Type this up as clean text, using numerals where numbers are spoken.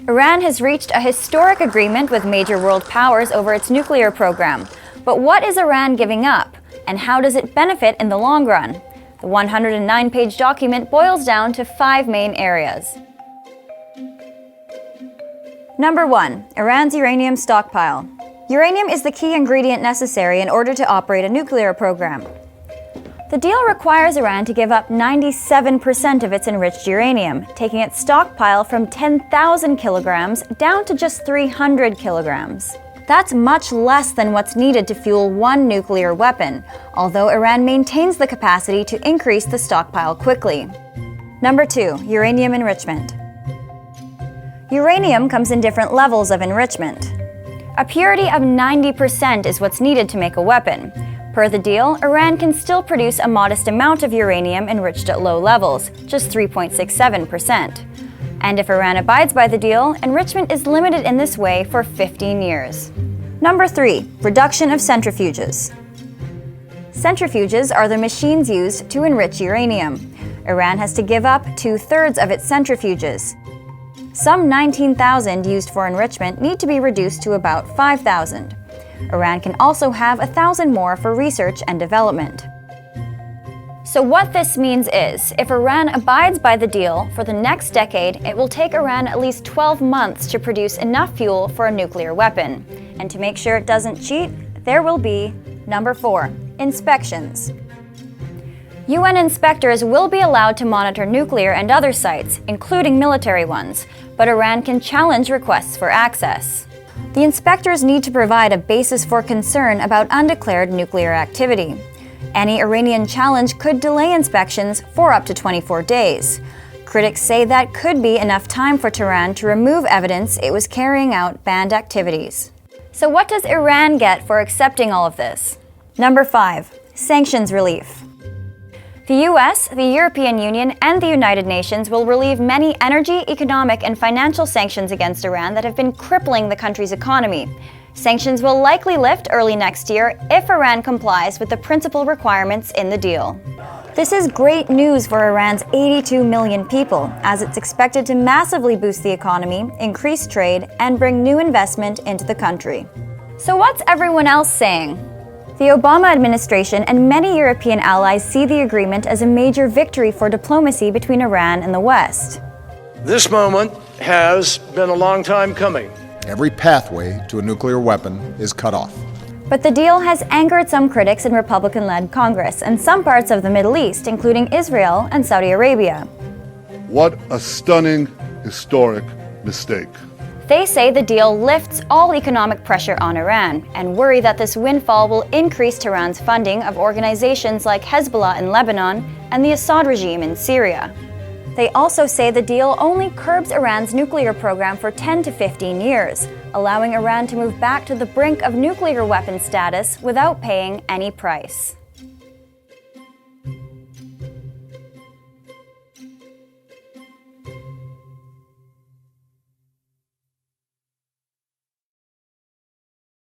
Iran has reached a historic agreement with major world powers over its nuclear program. But what is Iran giving up, and how does it benefit in the long run? The 109-page document boils down to 5 main areas. Number 1. Iran's uranium stockpile. Uranium is the key ingredient necessary in order to operate a nuclear program. The deal requires Iran to give up 97% of its enriched uranium, taking its stockpile from 10,000 kilograms down to just 300 kilograms. That's much less than what's needed to fuel one nuclear weapon, although Iran maintains the capacity to increase the stockpile quickly. Number 2. Uranium enrichment. Uranium comes in different levels of enrichment. A purity of 90% is what's needed to make a weapon. Per the deal, Iran can still produce a modest amount of uranium enriched at low levels, just 3.67%. And if Iran abides by the deal, enrichment is limited in this way for 15 years. Number 3. Reduction of centrifuges. Centrifuges are the machines used to enrich uranium. Iran has to give up 2/3 of its centrifuges. Some 19,000 used for enrichment need to be reduced to about 5,000. Iran can also have 1,000 more for research and development. So what this means is, if Iran abides by the deal, for the next decade, it will take Iran at least 12 months to produce enough fuel for a nuclear weapon. And to make sure it doesn't cheat, there will be Number 4. Inspections. UN inspectors will be allowed to monitor nuclear and other sites, including military ones, but Iran can challenge requests for access. The inspectors need to provide a basis for concern about undeclared nuclear activity. Any Iranian challenge could delay inspections for up to 24 days. Critics say that could be enough time for Tehran to remove evidence it was carrying out banned activities. So what does Iran get for accepting all of this? Number 5. Sanctions Relief. The US, the European Union, and the United Nations will relieve many energy, economic, and financial sanctions against Iran that have been crippling the country's economy. Sanctions will likely lift early next year if Iran complies with the principal requirements in the deal. This is great news for Iran's 82 million people, as it's expected to massively boost the economy, increase trade, and bring new investment into the country. So what's everyone else saying? The Obama administration and many European allies see the agreement as a major victory for diplomacy between Iran and the West. This moment has been a long time coming. Every pathway to a nuclear weapon is cut off. But the deal has angered some critics in Republican-led Congress and some parts of the Middle East, including Israel and Saudi Arabia. What a stunning, historic mistake. They say the deal lifts all economic pressure on Iran and worry that this windfall will increase Tehran's funding of organizations like Hezbollah in Lebanon and the Assad regime in Syria. They also say the deal only curbs Iran's nuclear program for 10 to 15 years, allowing Iran to move back to the brink of nuclear weapon status without paying any price.